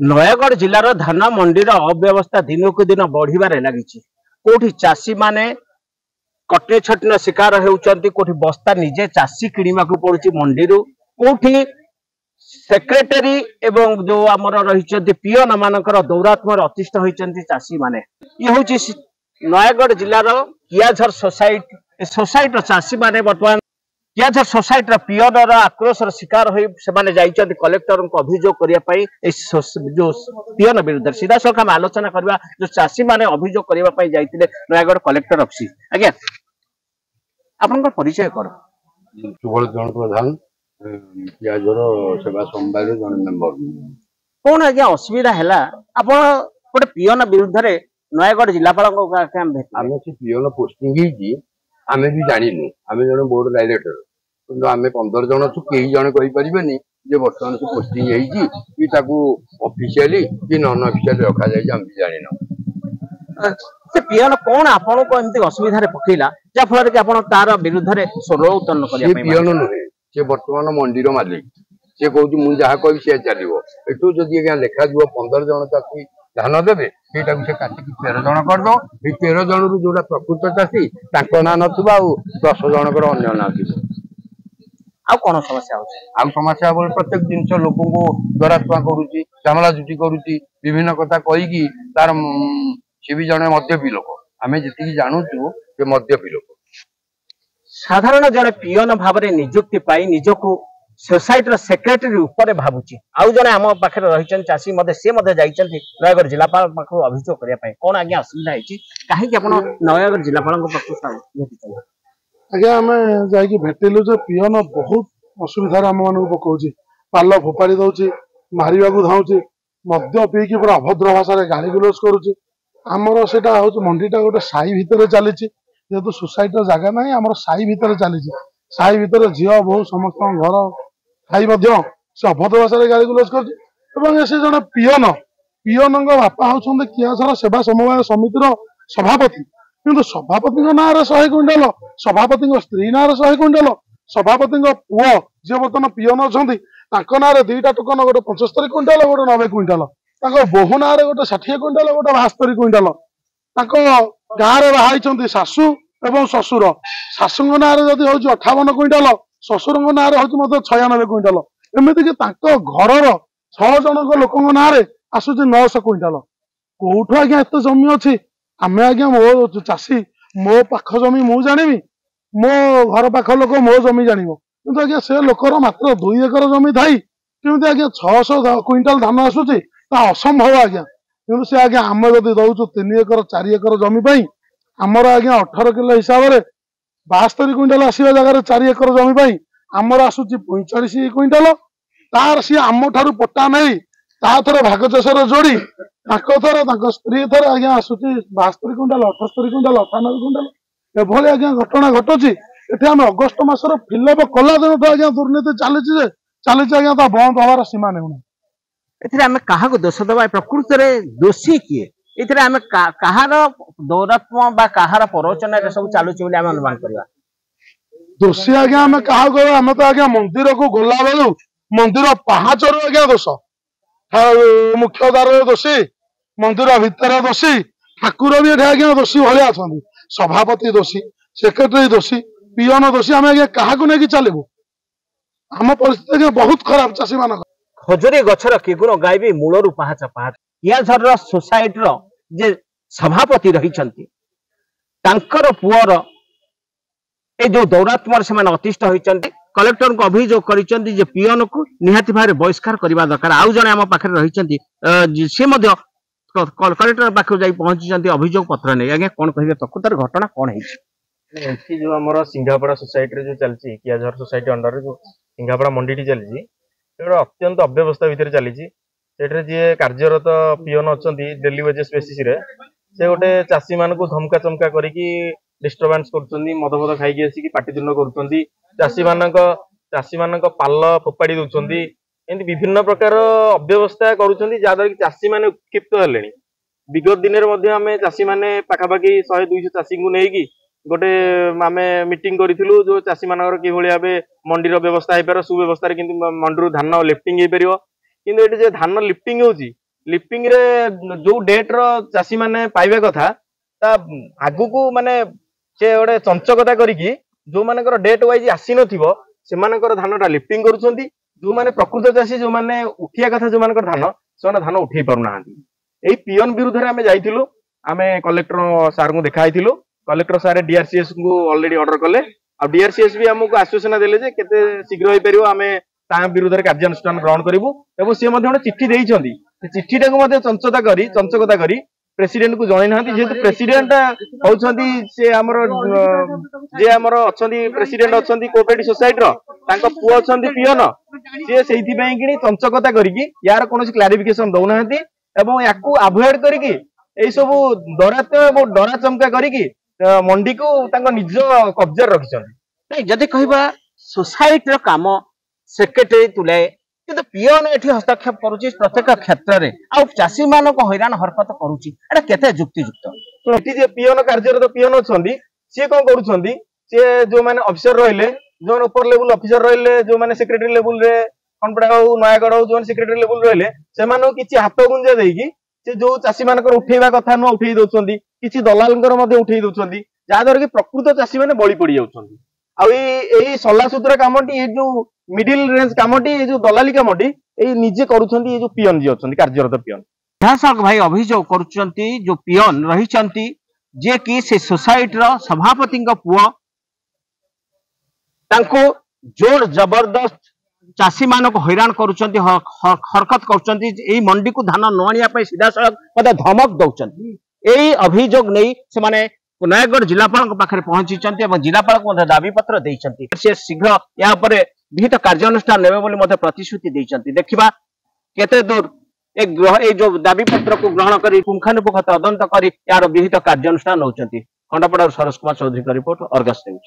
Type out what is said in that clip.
नयगढ़ जिलार धान मंडीर अव्यवस्था दिनक दिन बढ़िबार लगी। कोठी चाषी माने कटनी छटनी शिकार होउचंती, कोठी बस्ता निजे चाषी किणवा को पड़ुची मंडीरू, कोठी सेक्रेटरी एवं जो आमर रही पियन मानकर दौरात्म अतिष्ठ होती चाषी माने। ये हूँ नयगढ़ जिलार कियाझर सोसाइटी चाषी माने बर्तमान कियाझर सोसाइटी पियनर आक्रोशर शिकार हो कलेक्टर को अभियोग करने जो पियन विरुद्ध सीधा सख आम आलोचना करवा जो चाषी माने अभियोग करने जाते नयगढ़ कलेक्टर ऑफिस। आज्ञा आपन परिचय कौन? सुबल प्रधान पियाजर सेवा समवाय जन मेंबर। कौन आज्ञा असुविधा है आप गोटे पियन विरुद्ध नयगढ़ जिलापाल आम से पियन पोस्टिंग आमे भी जानिनु, आमे जन बोर्ड डायरेक्टर किंतु आमे 15 जन छु केही जन कहि परिबेनी जे वर्तमान से पोस्टिंग हेई कि ताकू ऑफिशियली कि नॉन ऑफिशियली रखा जाय हम भी जानिनु। से पियन कौन आपन को एमती असुविधा रे पकेला जा फल कि आपन तार विरुद्ध रे स्वर उत्पन्न करिया पे? पियन नहे, से वर्तमान मंडीर मालिक, से कहू मु जहा कहि से चलिबो। एठू जदि आज्ञा लेखा दियो 15 जन चाषी धान देवे सेटा से काटिक 13 जन कर दो। 13 जन रु जोड़ा प्रकृत चाषी ना नथुबा 10 जनकर अन्य ना थिबो। आ कौन समस्या हो? आ समस्या बोल प्रत्येक जिनस लोक को दरात्मा करूची, चामला जुटी करूची, विभिन्न कथा कही कि तार से भी जने मध्यपी लोक। आमे जति जानूछु जे मध्यपी लोक। साधारण जने पियन भाव में नियुक्ति पाई निजको सोसाइटी सेक्रेटरी ऊपर भावुची आउ जने आम पाखे रही चाषी सी नयगढ़ जिलापाल पाख अभियोग करने कौन आज्ञा असुविधा होती कहीं आप नयगढ़ जिलापाल आज्ञा आम जा भेटिलु जो पियन बहुत असुविधा आम मान पकाऊँ पाल फोपाड़ी दौर मारे धाऊँ मद्य पीकी पूरा अभद्र भाषा गाड़ी गुलज करुच्ची। आमर से मंडीटा गोटे साई भितर चली जेहेतु सोसाइटी जगह ना आम साई भितर चली साई भितर झील बहु समस्त घर खाई से अभद्र भाषा गाड़ी गुलज कर जन पियन पियन बापा होती कियाझर सेवा समवाय समितिर सभापति किंतु सभापति ना 100 क्विंटाल सभापति स्त्री ना 100 क्विंटाल सभापति पुओ जी बर्तमान पियन अच्छा ना 2टा टोकन गोटे 75 क्विंटाल गोटे 90 क्विंटाल बोहू ना गोटे 60 क्विंटाल गोटे 72 क्विंटाल गाँव में बाहर शाशु एवं शशुर शाशु ना जदि हूँ 58 क्विंटाल शशुर ना हूँ 96 क्विंटाल एमती घर 6 जन लोक ना आसूस 900 क्विंटाल कौटू आज्ञा एत जमी अच्छी आम आज्ञा मो चाषी मो पाख जमी मु जानी मो घर पाख लोक मो जमी जान कि आज्ञा से लोकर मात्र 2 एकर जमी थाई केमी आज्ञा 600 क्विंटाल धान आसूस असंभव आज्ञा कि से आज्ञा आम जब दौचु 3 एकर 4 एकर जमी आमर आज्ञा 18 किलो हिसाब से 72 क्विंटाल आसवा जगह 4 एकर जमी आमर आसूस 45 क्विंटाल तार सी आम ठारू पट्टा नहीं थर भाग चाषर जोड़ी थर स्त्री थर आज्ञा आसूस 72 क्विंटाल 78 क्विंटाल 98 क्विंटाल एभली आज्ञा घटना घटुची। ये आम अगस्ट मासर फिलअप कला दिन तो आज्ञा दुर्नीति चली आज्ञा बंद हमार सीमा नहीं। क्या दोष दबा प्रकृत में दोषी किए ये कहार दौरात्म कहार प्रवचन सब चलुची अनुमान करवा दोषी आज्ञा आम क्या कह आम तो आज्ञा मंदिर को गला बेलू मंदिर पहाचर आज्ञा दोष मुख्य द्वार दोषी मंदिर भितर दोषी ठाकुर भी आज्ञा दोषी भाया अच्छा सभापति दोषी सेक्रेटरी दोषी पियन दोषी आम आज्ञा क्या नहीं चलू आम परिस्थिति बहुत खराब चाषी मान खजुरी गछर किगुण गायबी मूलरू पहाच पहाच कियाझर सोसाइटी जे सभापति रही पुअर ए जो दौरात्म से अतिष्ठ होती कलेक्टर को अभियोग कर पियन को निहाती भाव बहिष्कार करने दरकार आउ जने आम पाखे रही सी कलेक्टर पाखे जा पहुंची अभियोग पत्र नहीं आज्ञा कौन कहे प्रकृत घटना कौन है जो आम सिंघापड़ा सोसाइटी जो चलती कियाझर सोसाइटी अंडर जो सिंघापड़ा मंडी चलती अत्यंत अव्यवस्था भितर चली जी कार्यरत पियन अच्छा डेली वेजेस बेसीस से गोटे चाषी मान को धमका चमका करके डिस्टर्बांस कर मद फद खाई आसिक पाटितुंड कर चाषी मान पाल फोपाड़ी दौरान एमती विभिन्न प्रकार अव्यवस्था करुँद्वारा कि चाषी मैंने उत्क्षिप्त हेले विगत दिन में चाषी मैंने पाखापाखि 100-200 चाषी को लेकिन गोटे आम मीटिंग करूँ जो चाषी मानकर कि भाव मंडीर व्यवस्था हो पार सुव्यवस्था मंडी धान लिफ्टिंग हो पार कि धान लिफ्टिंग होती लिपिंग रे जो डेट रो चाषी माने पाइबे कथा ता आगु को माने से गोटे चंचकता करिकी जो मानकर डेट वाइज आसी नथिबो से मानकर धानटा लिफ्टिंग करूछंती जो माने प्रकृत चाषी जो माने उठिया कथा जो मानकर धान से धान उठेई पारु नाहांती एई पियन विरुद्ध रे आमे जाइथिलु आमे कलेक्टर सार को देखा आइथिलु कलेक्टर सार डीआरसीएस को ऑलरेडी ऑर्डर कले आ डीआरसीएस भी हमको आश्वासन देले जे केते शीघ्र होई परियो आमे ता विरुद्ध रे कार्यानुष्ठान ग्रहण करिवु एवं से मध्ये चिट्ठी देइछंती चिट्ठीटा को मध्ये चंचकता करी प्रेसिडेंट को जणाई नाहांती जेतु प्रेसिडेंट होउछंती से हमर जे हमर अछंती प्रेसिडेंट अछंती कोऑपरेटिव सोसाइटी रो तांको पुओ अछंती पियन से सेहिथि पई किनी चंचकता करिकी यार कोनोसी क्लैरिफिकेशन दउ नाहांती एवं याकू अवॉइड करिकी एई सब डराते एवं डरा चमका करिकी मंडी को तांको निज कब्जा रखिछंती नहीं जदि कहबा सोसाइटी रो काम सेक्रेटरी तुले किंतु पियन एठी हस्तक्षेप करूची प्रत्येक क्षेत्र रे आ चासी मानको हैरान हरकत करूची एटा केते युक्तियुक्त एठी जे पियन कार्यरत पियन अछंती से कोन करूछंती से जो माने ऑफिसर रहले जो ऊपर लेवल ऑफिसर रहले जो माने सेक्रेटरी लेवल रे खनपड़ा हो नयागढ़ हो जो सेक्रेटरी लेवल रहले से मानो किछि हाथ गुंजा देकी से जो चासी मानकर उठेबा कथा न उठेई दोछंती किछि दलालंकर मध्ये उठेई दोछंती जा द्वारा कि प्रकृत चासी माने बळी पड़ी जाउछंती आ एई सल्ला सूत्र कामटी ए जो मिडिल रेंज कामटी ए जो दलाली कामटी ए निजे करूछंती ए जो पियन जे अछंती कार्यरत पियन विधायक भाई अभियोग करूछंती जो पियन रहिछंती जे कि से सोसाइटी रो सभापति पुओ तांको जोर जबरदस्त चासी मानक हैरान करूछंती हरकत करूछंती एई मंडी को धान न आनिया पई सीधा सड़क मते धमक दउछंती एई अभियोग नै से माने नयागढ़ जिलापाल पाखे पहुंची जिलापाल को दाबी पत्र देइछंती से शीघ्र या पर विहित कार्यानुष्ठान नेबे बोली मते प्रतिश्रुति देइछंती देखिबा केते दूर एक जो दाबी पत्र को ग्रहण करी पुंखानुपुंख तदंत करी यार विहित कार्यानुष्ठान नउछंती खंडापड़ा सरस कुमार चौधरी का रिपोर्ट अर्गस न्यूज।